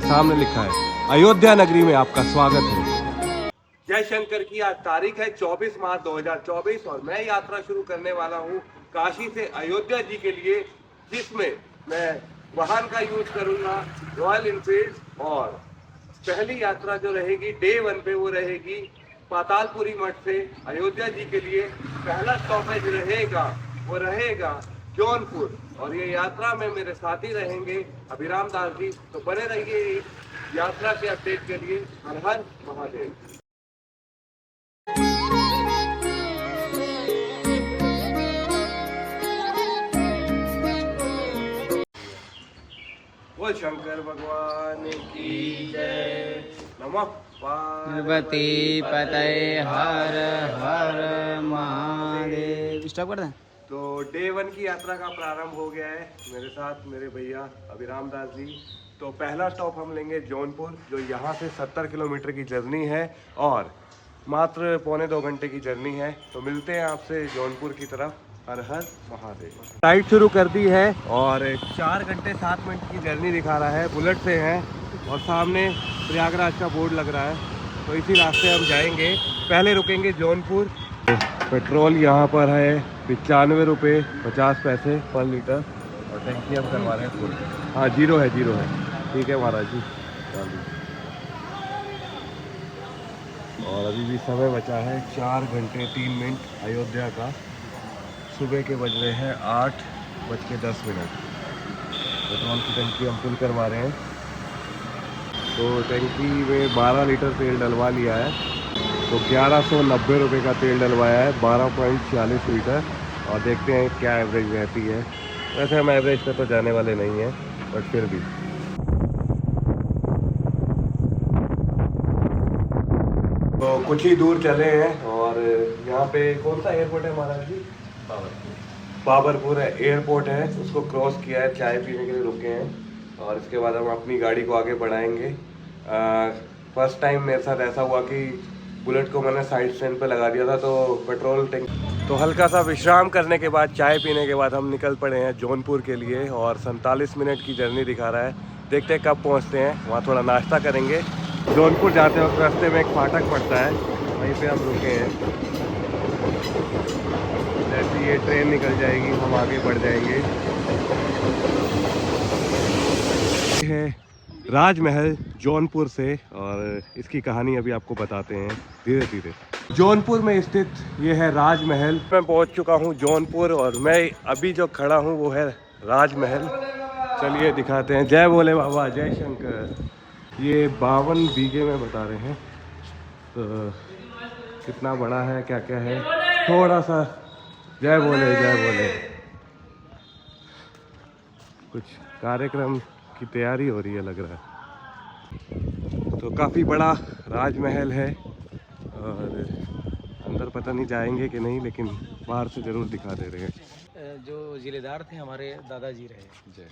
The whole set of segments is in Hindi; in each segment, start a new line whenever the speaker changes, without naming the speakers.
सामने लिखा है अयोध्या नगरी में आपका स्वागत है। जय शंकर की आज तारीख है 24 मार्च 2024 और मैं यात्रा शुरू करने वाला हूँ काशी से अयोध्या जी के लिए, जिसमें मैं वाहन का यूज करूंगा रॉयल एनफील्ड। और पहली यात्रा जो रहेगी डे 1 पे वो रहेगी पातालपुरी मठ से अयोध्या जी के लिए। पहला स्टॉपेज रहेगा वो रहेगा जौनपुर और ये यात्रा में मेरे साथी रहेंगे अभिराम दास जी। तो बने रहिए इस यात्रा के अपडेट के लिए। हर हर महादेव। बोल शंकर भगवान की जय। नमः
पार्वती पतये हर हर महादेव। स्टॉप कर दें।
तो डे 1 की यात्रा का प्रारंभ हो गया है मेरे साथ मेरे भैया अभिराम दास जी। तो पहला स्टॉप हम लेंगे जौनपुर, जो यहाँ से 70 किलोमीटर की जर्नी है और मात्र पौने 2 घंटे की जर्नी है। तो मिलते हैं आपसे जौनपुर की तरफ। हर हर महादेव। फ्लाइट शुरू कर दी है और 4 घंटे 7 मिनट की जर्नी दिखा रहा है। बुलेट से हैं और सामने प्रयागराज का बोर्ड लग रहा है। तो इसी रास्ते हम जाएंगे। पहले रुकेंगे जौनपुर। पेट्रोल यहाँ पर है 95 रुपये 50 पैसे पर लीटर और टैंकी हम करवा रहे हैं फुल। हाँ जीरो है ठीक है महाराज जी। और अभी भी समय बचा है 4 घंटे 3 मिनट अयोध्या का। सुबह के बज रहे हैं 8:10। पेट्रोल की टंकी हम फुल करवा रहे हैं। तो टंकी में 12 लीटर तेल डलवा लिया है। तो 1190 रुपये का तेल डलवाया है 12.40 लीटर। और देखते हैं क्या एवरेज रहती है। वैसे हम एवरेज पे तो जाने वाले नहीं हैं, बट फिर भी। तो कुछ ही दूर चले हैं और यहाँ पे कौन सा एयरपोर्ट है महाराज जी? बाबरपुर है एयरपोर्ट है। उसको क्रॉस किया है, चाय पीने के लिए रुके हैं और इसके बाद हम अपनी गाड़ी को आगे बढ़ाएंगे। फर्स्ट टाइम मेरे साथ ऐसा हुआ कि बुलेट को मैंने साइड स्टैंड पे लगा दिया था, तो पेट्रोल टैंक। तो हल्का सा विश्राम करने के बाद, चाय पीने के बाद हम निकल पड़े हैं जौनपुर के लिए और 47 मिनट की जर्नी दिखा रहा है। देखते हैं कब पहुंचते हैं। वहाँ थोड़ा नाश्ता करेंगे। जौनपुर जाते वक्त रास्ते में एक फाटक पड़ता है, वहीं पे हम रुके हैं। जैसे ये ट्रेन निकल जाएगी हम आगे बढ़ जाएंगे। ये है राजमहल जौनपुर से और इसकी कहानी अभी आपको बताते हैं धीरे धीरे। जौनपुर में स्थित ये है राजमहल। मैं पहुंच चुका हूं जौनपुर और मैं अभी जो खड़ा हूं वो है राजमहल। चलिए दिखाते हैं। जय भोले बाबा, जय शंकर। ये 52 बीघे में बता रहे हैं। तो कितना बड़ा है, क्या क्या है, थोड़ा सा। जय भोले जय भोले। कुछ कार्यक्रम की तैयारी हो रही है लग रहा है। तो काफ़ी बड़ा राजमहल है और अंदर पता नहीं जाएंगे कि नहीं, लेकिन बाहर से ज़रूर दिखा दे रहे हैं।
जो जिलेदार थे हमारे दादाजी रहे। जय।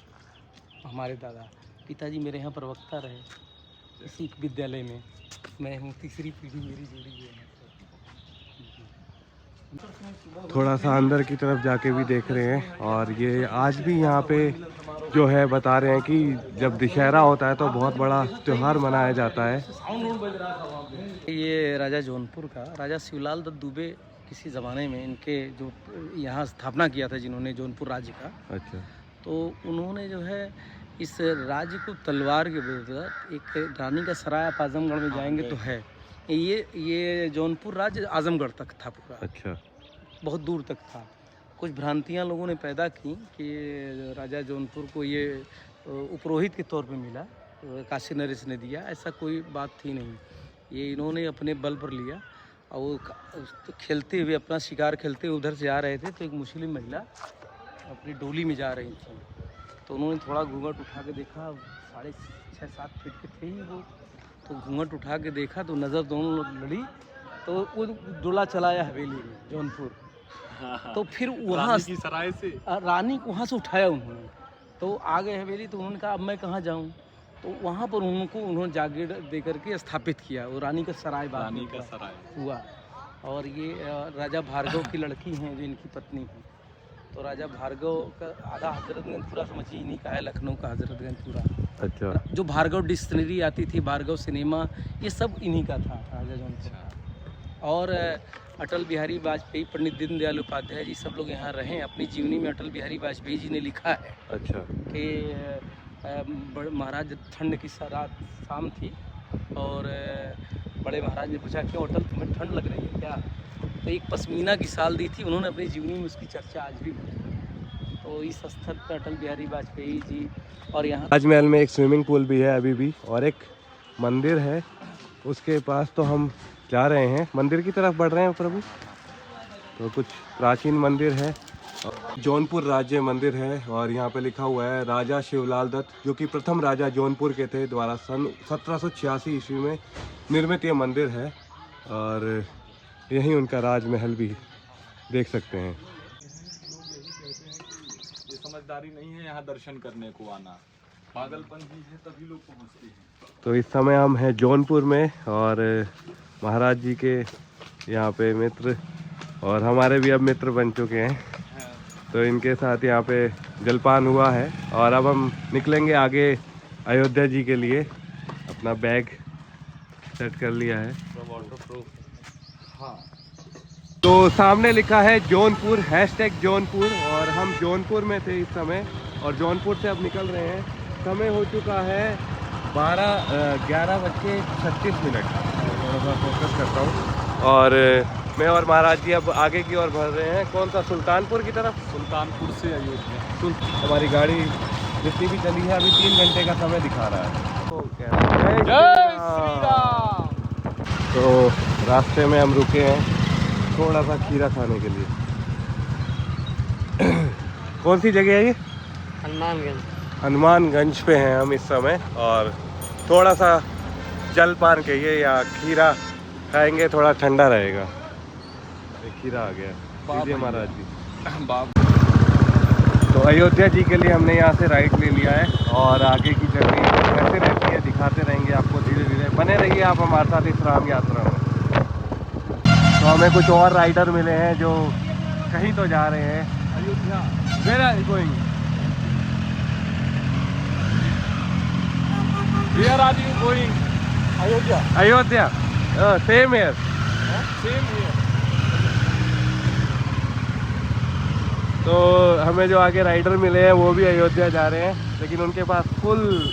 हमारे दादा पिताजी मेरे यहाँ प्रवक्ता रहे इसी विद्यालय में। मैं हूँ तीसरी पीढ़ी मेरी जुड़ी है।
थोड़ा सा अंदर की तरफ जाके भी देख रहे हैं। और ये आज भी यहाँ पे जो है बता रहे हैं कि जब दशहरा होता है तो बहुत बड़ा त्यौहार मनाया जाता है।
ये राजा जौनपुर का राजा शिवलाल दत्त दुबे किसी ज़माने में इनके जो यहाँ स्थापना किया था जिन्होंने जौनपुर राज्य का। अच्छा। तो उन्होंने जो है इस राज्य को तलवार के बदौलत एक रानी का सराय आप आजमगढ़ में जाएंगे तो है। ये जौनपुर राज्य आजमगढ़ तक था पूरा। अच्छा। बहुत दूर तक था। कुछ भ्रांतियां लोगों ने पैदा की कि राजा जौनपुर को ये उपरोहित के तौर पे मिला, काशी नरेश ने दिया। ऐसा कोई बात थी नहीं। ये इन्होंने अपने बल पर लिया और वो तो खेलते हुए अपना शिकार खेलते हुए उधर से आ रहे थे तो एक मुस्लिम महिला अपनी डोली में जा रही थी। तो उन्होंने थोड़ा घूंघट उठा के देखा, 6.5-7 फीट के थे ही वो। तो घूंघट उठा के देखा तो नज़र दोनों लड़ी। तो वो डोला चलाया हवेली में जौनपुर। तो फिर वहाँ की सराय से रानी को वहाँ से उठाया उन्होंने। तो आ गए हवेली। तो उन्होंने कहा अब मैं कहाँ जाऊँ। तो वहाँ पर उन्होंने जागीर दे करके स्थापित किया। वो रानी का सराय हुआ। और ये राजा भार्गव की लड़की हैं जो इनकी पत्नी हैं। तो राजा भार्गव का आधा हजरतगंजपुरा समझिए इन्हीं का है, लखनऊ का हजरतगंजपुरा।
अच्छा
जो भार्गव डिस्टिलरी आती थी, भार्गव सिनेमा, ये सब इन्हीं का था, राजा जौनपुर का। और अटल बिहारी वाजपेयी, पंडित दीनदयाल उपाध्याय जी सब लोग यहाँ रहे। अपनी जीवनी में अटल बिहारी वाजपेयी जी ने लिखा है
अच्छा
कि महाराज ठंड की रात शाम थी और बड़े महाराज ने पूछा क्यों अटल तुम्हें ठंड लग रही है क्या, तो एक पश्मीना की शाल दी थी उन्होंने अपनी जीवनी में, उसकी चर्चा आज भी है। तो इस स्थल पर अटल बिहारी वाजपेयी जी। और यहाँ
ताजमहल में एक स्विमिंग पूल भी है अभी भी, और एक मंदिर है उसके पास। तो हम जा रहे हैं मंदिर की तरफ, बढ़ रहे हैं प्रभु। तो कुछ प्राचीन मंदिर है, जौनपुर राज्य मंदिर है, और यहाँ पे लिखा हुआ है राजा शिवलाल दत्त, जो कि प्रथम राजा जौनपुर के थे, द्वारा सन 1786 ईस्वी में निर्मित ये मंदिर है। और यहीं उनका राजमहल भी देख सकते हैं।
ये समझदारी नहीं है यहाँ दर्शन करने को आना, पागलपन भी है, तभी लोग पहुँचते हैं।
तो इस समय हम हैं जौनपुर में, और महाराज जी के यहाँ पे मित्र, और हमारे भी अब मित्र बन चुके हैं। तो इनके साथ यहाँ पे जलपान हुआ है, और अब हम निकलेंगे आगे अयोध्या जी के लिए। अपना बैग सेट कर लिया है।
हाँ,
तो सामने लिखा है जौनपुर, #जौनपुर, और हम जौनपुर में थे इस समय, और जौनपुर से अब निकल रहे हैं। समय हो चुका है 11:36। थोड़ा सा फोकस करता हूँ। और मैं और महाराज जी अब आगे की ओर बढ़ रहे हैं। कौन सा, सुल्तानपुर की तरफ?
सुल्तानपुर से अयोध्या।
हमारी गाड़ी जितनी भी चली है अभी 3 घंटे का समय दिखा रहा है। तो
जय श्री राम।
तो रास्ते में हम रुके हैं थोड़ा सा खीरा खाने के लिए। कौन सी जगह है ये? हनुमानगंज पे हैं हम इस समय, और थोड़ा सा जलपान कहिए या खीरा खाएंगे, थोड़ा ठंडा रहेगा। एक खीरा आ गया, लीजिए महाराज जी।
बाप।
तो अयोध्या जी के लिए हमने यहाँ से राइट ले लिया है, और आगे की जर्नी कैसे रहती है दिखाते रहेंगे आपको धीरे धीरे। बने रहिए आप हमारे साथ इस राम यात्रा में। तो हमें कुछ और राइडर मिले हैं जो कहीं तो जा रहे हैं
Ayodhya.
Where are you going?
Where are you going? Ayodhya.
Ayodhya. Same here.
Same here.
तो हमें जो आगे राइडर मिले हैं वो भी अयोध्या जा रहे हैं, लेकिन उनके पास फुल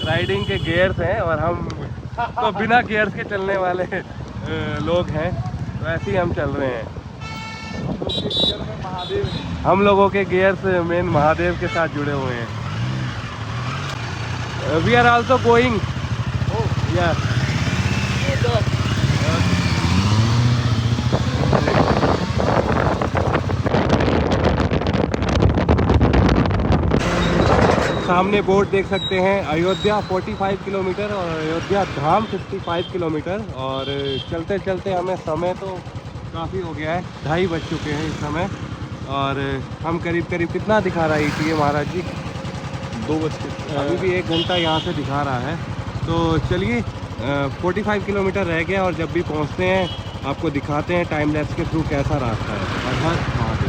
राइडिंग के गियर्स हैं, और हम तो बिना गियर्स के चलने वाले लोग हैं। तो ऐसे ही हम चल रहे हैं। हम लोगों के गियर्स मेन महादेव के साथ जुड़े हुए हैं। We are also going. Yes. सामने बोर्ड देख सकते हैं, अयोध्या 45 किलोमीटर और अयोध्या धाम 55 किलोमीटर। और चलते चलते हमें समय तो काफ़ी हो गया है, 2:30 बज चुके हैं इस समय। और हम करीब करीब कितना दिखा रहा है ETA महाराज जी?
2 बज के
अभी भी 1 घंटा यहाँ से दिखा रहा है। तो चलिए 45 किलोमीटर रह गया, और जब भी पहुँचते हैं आपको दिखाते हैं टाइम लैप्स के थ्रू कैसा रास्ता है। हर हर महादेव।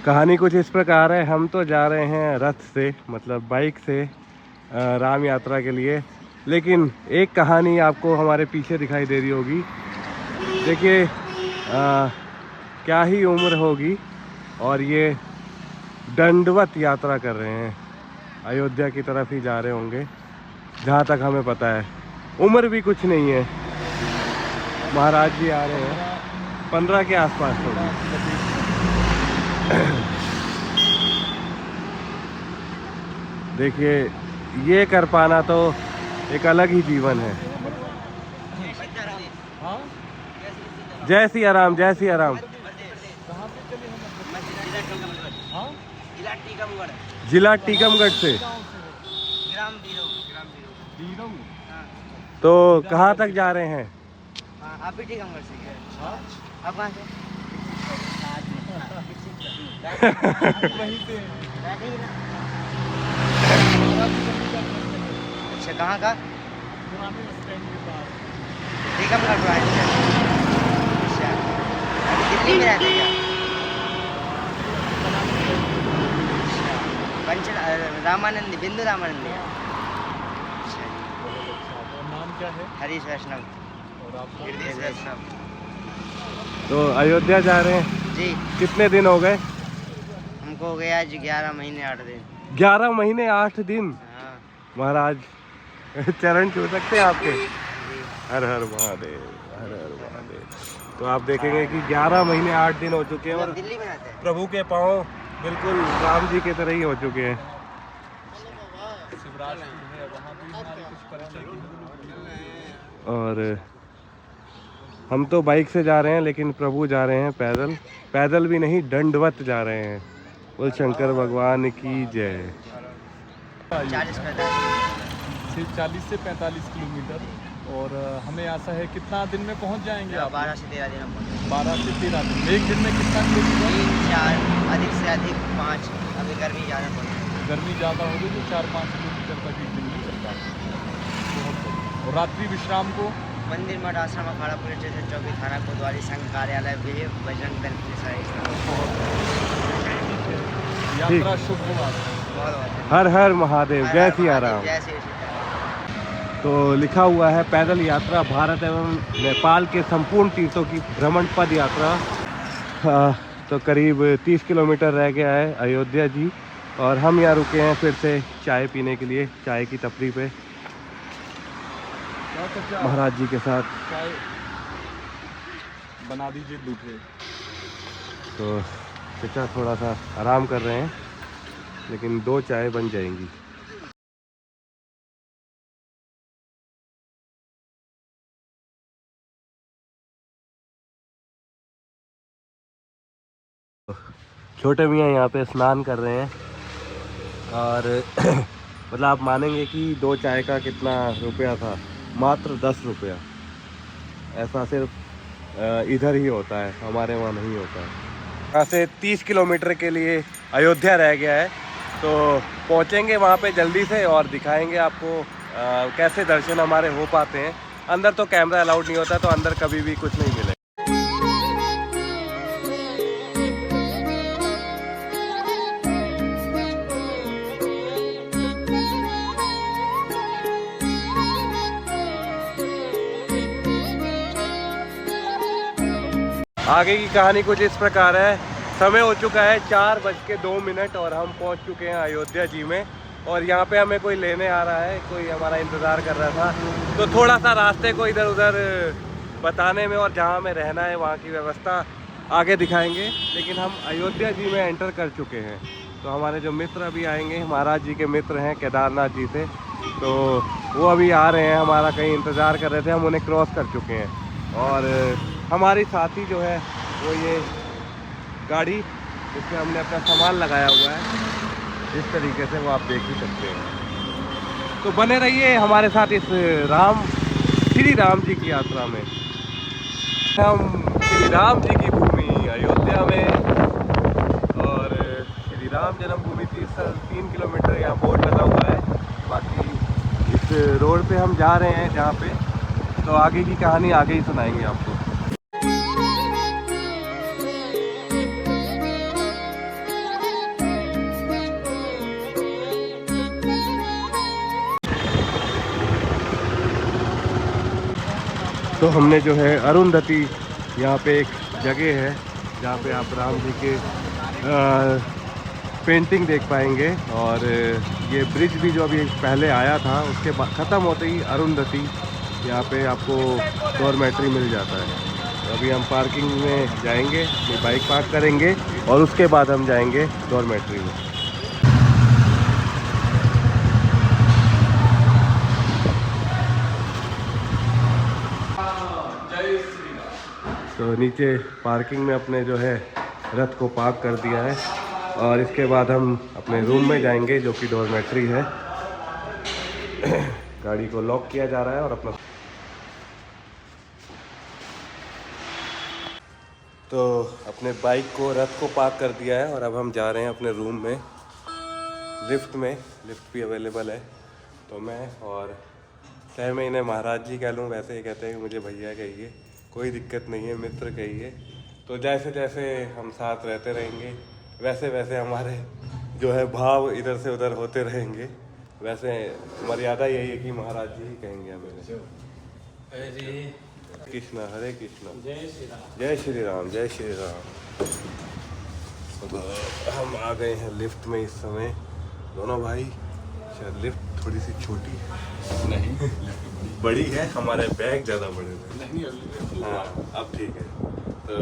कहानी कुछ इस प्रकार है। हम तो जा रहे हैं रथ से, मतलब बाइक से, राम यात्रा के लिए। लेकिन एक कहानी आपको हमारे पीछे दिखाई दे रही होगी। देखिए क्या ही उम्र होगी, और ये दंडवत यात्रा कर रहे हैं, अयोध्या की तरफ ही जा रहे होंगे जहाँ तक हमें पता है। उम्र भी कुछ नहीं है। महाराज जी आ रहे हैं, 15 के आसपास होगी। देखिए ये कर पाना तो एक अलग ही जीवन है। जय सिया राम, जय सिया राम। जिला टीकमगढ़ से। तो कहाँ तक जा रहे हैं?
आप भी टीकमगढ़ से? आप कहाँ से?
वहीं पे
अच्छा कहाँ का?
पुराने स्टैंड के पास।
टीकमगढ़ ब्रांच है। अच्छा अभी दिल्ली में रहते क्या? अच्छा पंच रामानंदी बिंदु रामानंदी। अच्छा जी।
बहुत अच्छा। और नाम क्या है?
हरीश वैष्णव।
और आपका?
हरीश वैष्णव।
तो अयोध्या जा रहे हैं,
जी
कितने दिन हो गए?
हमको हो गया आज 11 महीने 8 दिन।
11 महीने 8 दिन।
हाँ
महाराज चरण छू सकते हैं आपके?
जी।
हर हर महादेव, हर हर महादेव। तो आप देखेंगे कि 11 महीने 8 दिन हो चुके हैं और
दिल्ली में रहते हैं।
प्रभु के पाँव बिल्कुल राम जी की तरह ही हो चुके हैं।
शिवराजपुर है, वहाँ भी हमारे कुछ परिचय की।
और हम तो बाइक से जा रहे हैं, लेकिन प्रभु जा रहे हैं पैदल। पैदल भी नहीं, दंडवत जा रहे हैं। बोल शंकर भगवान की जय।
40-45
40 से 45 किलोमीटर। और हमें आशा है कितना दिन में पहुंच जाएंगे आप?
12 से 13 दिन हम
12 से 13 दिन। एक दिन में कितना किलोमीटर?
3-4 अधिक से अधिक 5। अभी गर्मी ज़्यादा पड़ रही है।
गर्मी ज़्यादा होगी तो 4-5 किलोमीटर तक एक दिन में चलता है। बहुत बढ़िया। और रात्रि विश्राम को
मंदिर मठ आश्रम अखाड़ा पुलिस स्टेशन चौकी थाना कोतवाली संघ कार्यालय विजय बजरंग दल पुलिस
यात्रा शुभ हो आपकी।
बहुत
हर हर महादेव, जय सिया राम।
जय श्री सीताराम।
तो लिखा हुआ है पैदल यात्रा भारत एवं नेपाल के संपूर्ण तीर्थों की भ्रमण पद यात्रा। तो करीब 30 किलोमीटर रह गया है अयोध्या जी, और हम यहाँ रुके हैं फिर से चाय पीने के लिए, चाय की टपरी पे महाराज जी के साथ।
चाय बना दीजिए दूसरे।
तो चचा थोड़ा सा आराम कर रहे हैं, लेकिन 2 चाय बन जाएंगी। छोटे मियाँ यहाँ पे स्नान कर रहे हैं, और मतलब आप मानेंगे कि 2 चाय का कितना रुपया था? मात्र 10 रुपया। ऐसा सिर्फ इधर ही होता है, हमारे वहाँ नहीं होता है। यहाँ से 30 किलोमीटर के लिए अयोध्या रह गया है, तो पहुँचेंगे वहाँ पे जल्दी से और दिखाएंगे आपको कैसे दर्शन हमारे हो पाते हैं। अंदर तो कैमरा अलाउड नहीं होता, तो अंदर कभी भी कुछ नहीं मिलेगा। आगे की कहानी कुछ इस प्रकार है। समय हो चुका है 4:02 और हम पहुंच चुके हैं अयोध्या जी में। और यहाँ पे हमें कोई लेने आ रहा है, कोई हमारा इंतज़ार कर रहा था, तो थोड़ा सा रास्ते को इधर उधर बताने में और जहाँ हमें रहना है वहाँ की व्यवस्था आगे दिखाएंगे। लेकिन हम अयोध्या जी में एंटर कर चुके हैं। तो हमारे जो मित्र अभी आएंगे, महाराज जी के मित्र हैं केदारनाथ जी से, तो वो अभी आ रहे हैं। हमारा कहीं इंतज़ार कर रहे थे, हम उन्हें क्रॉस कर चुके हैं। और हमारी साथी जो है वो ये गाड़ी, इसमें हमने अपना सामान लगाया हुआ है, इस तरीके से वो आप देख ही सकते हैं। तो बने रहिए हमारे साथ इस श्री राम जी की यात्रा में। हम श्री राम जी की भूमि अयोध्या में, और श्री राम जन्मभूमि 3 किलोमीटर यहाँ बोर्ड लगा हुआ है। बाकी इस रोड पे हम जा रहे हैं जहाँ पे, तो आगे की कहानी आगे ही सुनाएंगे आपको। तो हमने जो है अरुंधति, यहाँ पे एक जगह है जहाँ पे आप राम जी के पेंटिंग देख पाएंगे। और ये ब्रिज भी जो अभी पहले आया था, उसके बाद ख़त्म होते ही अरुंधति यहाँ पे आपको डॉर्मेट्री मिल जाता है। तो अभी हम पार्किंग में जाएंगे, अपनी बाइक पार्क करेंगे और उसके बाद हम जाएंगे डॉर्मेट्री में। तो नीचे पार्किंग में अपने जो है रथ को पार्क कर दिया है, और इसके बाद हम अपने रूम में जाएंगे जो कि डॉर्मेट्री है। गाड़ी को लॉक किया जा रहा है और अपना तो अपने बाइक को, रथ को पार्क कर दिया है और अब हम जा रहे हैं अपने रूम में। लिफ्ट भी अवेलेबल है। तो मैं और चाहे मैं इन्हें महाराज जी कह लूँ, वैसे ही कहते हैं कि मुझे भैया कहिए, कोई दिक्कत नहीं है, मित्र कहिए। तो जैसे जैसे हम साथ रहते रहेंगे वैसे वैसे हमारे जो है भाव इधर से उधर होते रहेंगे। वैसे मर्यादा यही है कि महाराज जी ही कहेंगे हमें। कृष्णा, हरे कृष्णा, जय श्री राम, जय श्री राम, जय श्री राम। तो हम आ गए हैं लिफ्ट में इस समय, दोनों भाई। शायद लिफ्ट थोड़ी सी छोटी है,
नहीं
बड़ी है, हमारे बैग ज़्यादा बड़े हैं।
नहीं
हाँ अब ठीक है। तो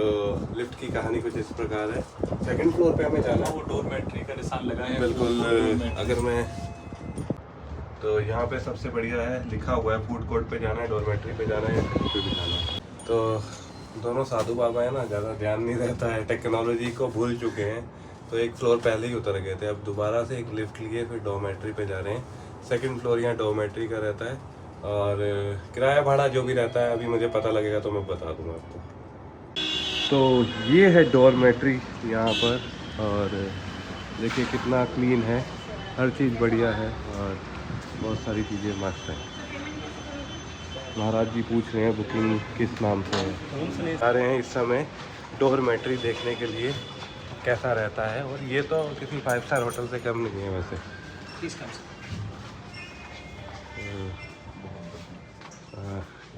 लिफ्ट की कहानी कुछ इस प्रकार है। सेकंड फ्लोर पे हमें जाना है।
वो डोरमेट्री का निशान लगा है
बिल्कुल। अगर मैं तो यहाँ पे सबसे बढ़िया है, लिखा हुआ है फूड कोर्ट पे जाना है, डोरमेट्री पे जाना है या कहीं पे भी जाना है। तो दोनों साधु बाबा है ना, ज़्यादा ध्यान नहीं रहता है, टेक्नोलॉजी को भूल चुके हैं। तो एक फ्लोर पहले ही उतर गए थे, अब दोबारा से एक लिफ्ट लिए फिर डोरमेट्री पे जा रहे हैं। सेकंड फ्लोर यहाँ डोरमेट्री का रहता है और किराया भाड़ा जो भी रहता है अभी मुझे पता लगेगा तो मैं बता दूँगा आपको। तो ये है डोरमेट्री यहाँ पर, और देखिए कितना क्लीन है, हर चीज़ बढ़िया है और बहुत सारी चीज़ें मस्त हैं। महाराज जी पूछ रहे हैं बुकिंग किस नाम से है। आ रहे हैं इस समय डोरमेट्री देखने के लिए कैसा रहता है, और ये तो किसी 5 स्टार होटल से कम नहीं है वैसे।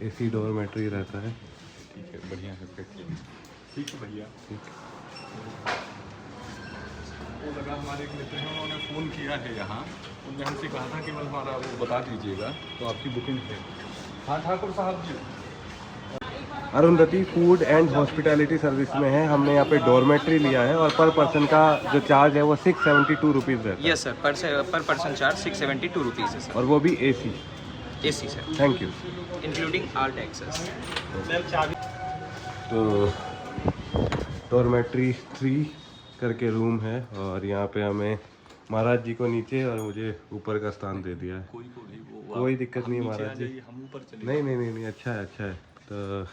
AC डोरमेट्री रहता है।
ठीक है, बढ़िया है, ठीक है भैया। वो लगा हमारे एक मित्र हैं, उन्होंने फ़ोन किया है यहाँ, उन्होंने हमसे कहा था कि मैं हमारा वो बता दीजिएगा तो आपकी बुकिंग है। हाँ ठाकुर साहब ji.
Arundhati food and hospitality service में है, हमने यहाँ पे डोरमेट्री लिया है और पर पर्सन का जो चार्ज है वो 672 रुपीज़ रहता है।
यस सर, पर पर्सन चार्ज 672 रुपीज़ है सर।
और वो भी AC।
AC sir,
thank you.
Including all taxes.
तो डोरमेट्री 3 करके रूम है और यहाँ पे हमें महाराज जी को नीचे और मुझे ऊपर का स्थान दे दिया है। कोई दिक्कत नहीं है महाराज जी।
हम ऊपर चले।
नहीं, अच्छा है, अच्छा है। तो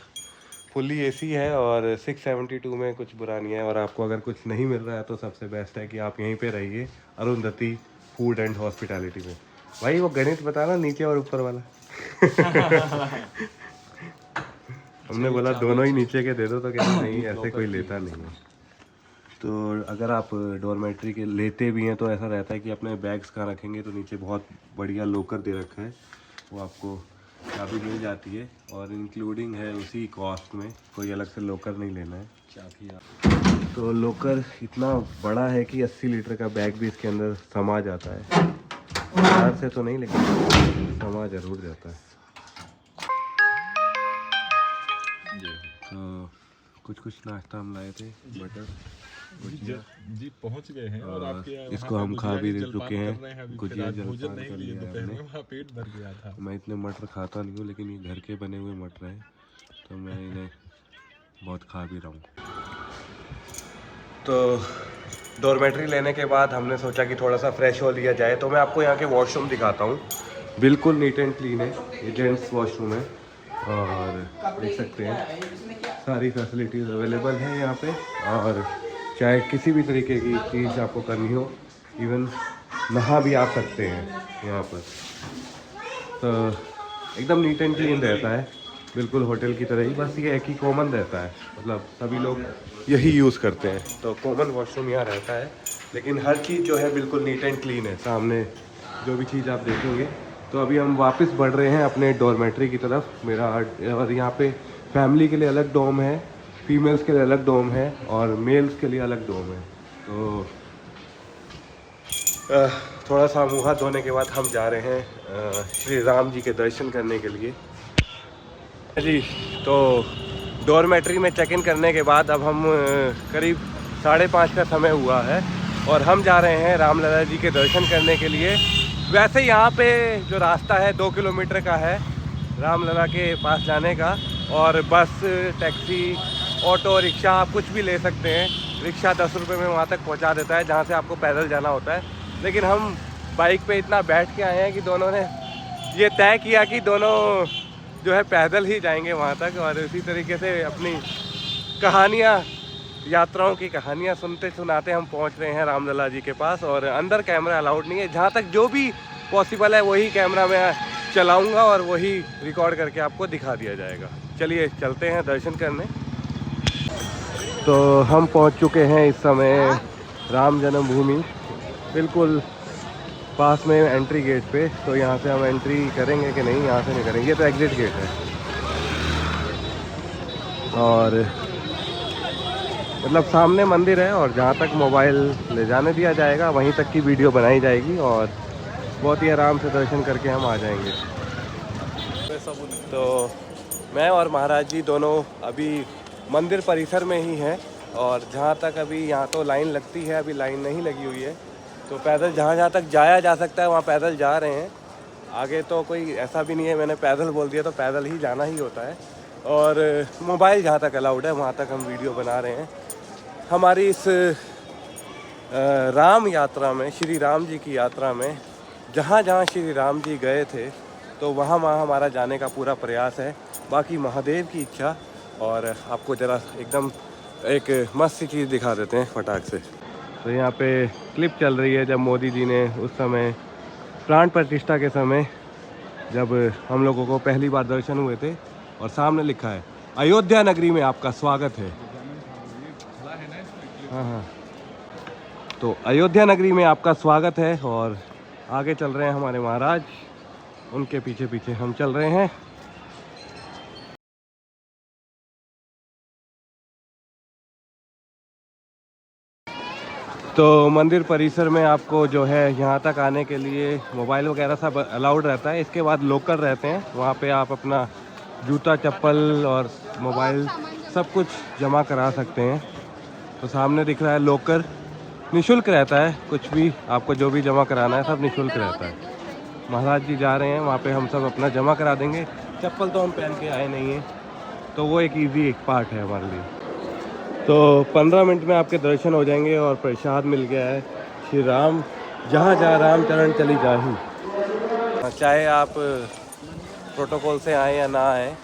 फुल्ली AC है और 672 में कुछ बुरा नहीं है। और आपको अगर कुछ नहीं मिल रहा है तो सबसे बेस्ट है कि आप यहीं पे रहिए, अरुंधति फूड एंड हॉस्पिटैलिटी में। भाई वो गणित बताना नीचे और ऊपर वाला। हमने बोला दोनों ही नीचे के दे दो, तो कहते नहीं ऐसे कोई लेता नहीं है। तो अगर आप डोरमेट्री के लेते भी हैं तो ऐसा रहता है कि अपने बैग्स कहाँ रखेंगे, तो नीचे बहुत बढ़िया लॉकर दे रखा है, वो आपको चाबी मिल जाती है और इंक्लूडिंग है उसी कॉस्ट में, कोई अलग से लॉकर नहीं लेना है। चाबी तो लॉकर इतना बड़ा है कि 80 लीटर का बैग भी इसके अंदर समा जाता है। बाहर से तो नहीं लेकिन समा जरूर जाता है। तो कुछ नाश्ता हम लाए थे, बटर
जी पहुंच गए हैं और आपके
इसको हम खा भी चुके हैं। गुजिया
भोजन नहीं लिए दोपहर में, वहाँ पेट भर गया था।
मैं इतने मटर खाता नहीं हूँ, लेकिन ये घर के बने हुए मटर हैं तो मैं इन्हें बहुत खा भी रहा हूँ। तो डोरमेट्री लेने के बाद हमने सोचा कि थोड़ा सा फ्रेश हो लिया जाए, तो मैं आपको यहाँ के वॉशरूम दिखाता हूँ। बिल्कुल नीट एंड क्लीन है, ये जेंट्स वॉशरूम है और देख सकते हैं सारी फैसिलिटीज़ अवेलेबल हैं यहाँ पे। और चाहे किसी भी तरीके की चीज़ आपको करनी हो, इवन नहा भी आ सकते हैं यहाँ पर। तो एकदम नीट एंड क्लीन रहता है, बिल्कुल होटल की तरह ही। बस ये एक ही कॉमन रहता है, मतलब सभी लोग यही यूज़ करते हैं, तो कॉमन वॉशरूम यहाँ रहता है। लेकिन हर चीज़ जो है बिल्कुल नीट एंड क्लीन है, सामने जो भी चीज़ आप देखेंगे। तो अभी हम वापस बढ़ रहे हैं अपने डोरमेट्री की तरफ। मेरा और यहाँ पे फैमिली के लिए अलग डोम है, फीमेल्स के लिए अलग डोम है और मेल्स के लिए अलग डोम है। तो थोड़ा सा मुँह हाथ धोने के बाद हम जा रहे हैं श्री राम जी के दर्शन करने के लिए जी। तो डोरमेट्री में चेक इन करने के बाद अब हम करीब 5:30 का समय हुआ है और हम जा रहे हैं रामलला जी के दर्शन करने के लिए। वैसे यहाँ पे जो रास्ता है 2 किलोमीटर का है रामलला के पास जाने का, और बस, टैक्सी, ऑटो रिक्शा आप कुछ भी ले सकते हैं। रिक्शा 10 रुपये में वहाँ तक पहुँचा देता है जहाँ से आपको पैदल जाना होता है। लेकिन हम बाइक पे इतना बैठ के आए हैं कि दोनों ने ये तय किया कि दोनों जो है पैदल ही जाएंगे वहाँ तक, और इसी तरीके से अपनी कहानियाँ यात्राओं की कहानियाँ सुनते सुनाते हम पहुँच रहे हैं रामलला जी के पास। और अंदर कैमरा अलाउड नहीं है, जहाँ तक जो भी पॉसिबल है वही कैमरा मैं चलाऊँगा और वही रिकॉर्ड करके आपको दिखा दिया जाएगा। चलिए चलते हैं दर्शन करने। तो हम पहुँच चुके हैं इस समय राम जन्मभूमि, बिल्कुल पास में एंट्री गेट पे। तो यहाँ से हम एंट्री करेंगे कि नहीं, यहाँ से नहीं करेंगे, ये तो एग्जिट गेट है। और मतलब सामने मंदिर है और जहाँ तक मोबाइल ले जाने दिया जाएगा वहीं तक की वीडियो बनाई जाएगी और बहुत ही आराम से दर्शन करके हम आ जाएंगे। तो मैं और महाराज जी दोनों अभी मंदिर परिसर में ही हैं और जहाँ तक अभी यहाँ तो लाइन लगती है, अभी लाइन नहीं लगी हुई है। तो पैदल जहाँ तक जाया जा सकता है वहाँ पैदल जा रहे हैं। आगे तो कोई ऐसा भी नहीं है, मैंने पैदल बोल दिया तो पैदल ही जाना ही होता है। और मोबाइल जहाँ तक अलाउड है वहाँ तक हम वीडियो बना रहे हैं। हमारी इस राम यात्रा में, श्री राम जी की यात्रा में जहाँ जहाँ श्री राम जी गए थे तो वहाँ हमारा जाने का पूरा प्रयास है। बाकी महादेव की इच्छा। और आपको ज़रा एकदम एक मस्त सी चीज़ दिखा देते हैं फटाक से। तो यहाँ पे क्लिप चल रही है जब मोदी जी ने उस समय प्राण प्रतिष्ठा के समय जब हम लोगों को पहली बार दर्शन हुए थे और सामने लिखा है अयोध्या नगरी में आपका स्वागत है। हाँ, तो अयोध्या नगरी में आपका स्वागत है। और आगे चल रहे हैं हमारे महाराज, उनके पीछे पीछे हम चल रहे हैं। तो मंदिर परिसर में आपको जो है यहाँ तक आने के लिए मोबाइल वगैरह सब अलाउड रहता है। इसके बाद लोकर रहते हैं, वहाँ पे आप अपना जूता चप्पल और मोबाइल सब कुछ जमा करा सकते हैं। तो सामने दिख रहा है लोकर, निःशुल्क रहता है, कुछ भी आपको जो भी जमा कराना है सब निःशुल्क रहता है। महाराज जी जा रहे हैं वहाँ पे, हम सब अपना जमा करा देंगे। चप्पल तो हम पहन के आए नहीं हैं, तो वो एक ईजी एक पार्ट है हमारे लिए। तो 15 मिनट में आपके दर्शन हो जाएंगे और प्रसाद मिल गया है श्री राम जहाँ जहाँ राम चरण चली जाही। चाहे आप प्रोटोकॉल से आए या ना आए,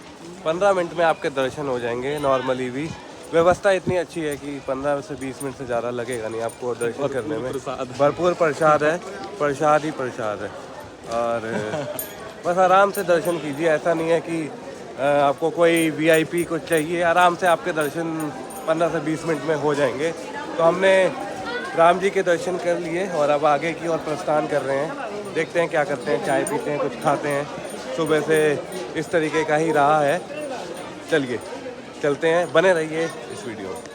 15 मिनट में आपके दर्शन हो जाएंगे। नॉर्मली भी व्यवस्था इतनी अच्छी है कि 15 से 20 मिनट से ज़्यादा लगेगा नहीं आपको दर्शन करने में। भरपूर प्रसाद है, प्रसाद ही प्रसाद है। और बस आराम से दर्शन कीजिए। ऐसा नहीं है कि आपको कोई VIP कुछ चाहिए, आराम से आपके दर्शन 15 से 20 मिनट में हो जाएंगे। तो हमने राम जी के दर्शन कर लिए और अब आगे की ओर प्रस्थान कर रहे हैं। देखते हैं क्या करते हैं, चाय पीते हैं, कुछ खाते हैं। सुबह से इस तरीके का ही रहा है। चलिए चलते हैं, बने रहिए इस वीडियो में।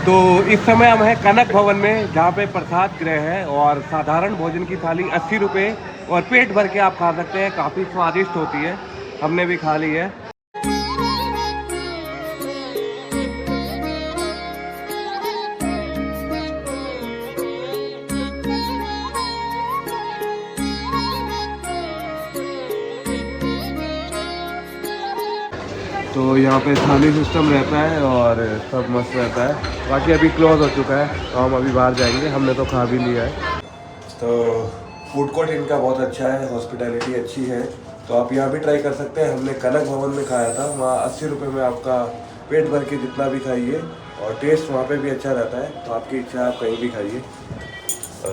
तो इस समय हम हैं कनक भवन में, जहाँ पे प्रसाद गृह है और साधारण भोजन की थाली 80 रुपये और पेट भर के आप खा सकते हैं। काफ़ी स्वादिष्ट होती है, हमने भी खा ली है। तो यहाँ पे थाली सिस्टम रहता है और सब मस्त रहता है। बाकी अभी क्लोज हो चुका है तो हम अभी बाहर जाएंगे, हमने तो खा भी लिया है। तो फूड कोर्ट इनका बहुत अच्छा है, हॉस्पिटैलिटी अच्छी है, तो आप यहाँ भी ट्राई कर सकते हैं। हमने कनक भवन में खाया था, वहाँ 80 रुपये में आपका पेट भर के जितना भी खाइए और टेस्ट वहाँ पे भी अच्छा रहता है। तो आपकी इच्छा, आप कहीं भी खाइए।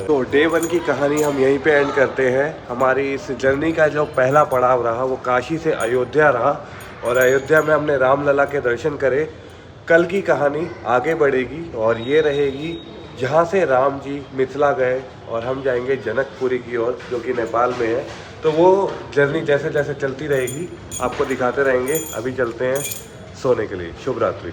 तो डे 1 की कहानी हम यहीं पे एंड करते हैं। हमारी इस जर्नी का जो पहला पड़ाव रहा वो काशी से अयोध्या रहा और अयोध्या में हमने रामलला के दर्शन करे। कल की कहानी आगे बढ़ेगी और ये रहेगी जहाँ से राम जी मिथिला गए और हम जाएंगे जनकपुरी की ओर, जो कि नेपाल में है। तो वो जर्नी जैसे जैसे चलती रहेगी आपको दिखाते रहेंगे। अभी चलते हैं सोने के लिए। शुभ रात्रि।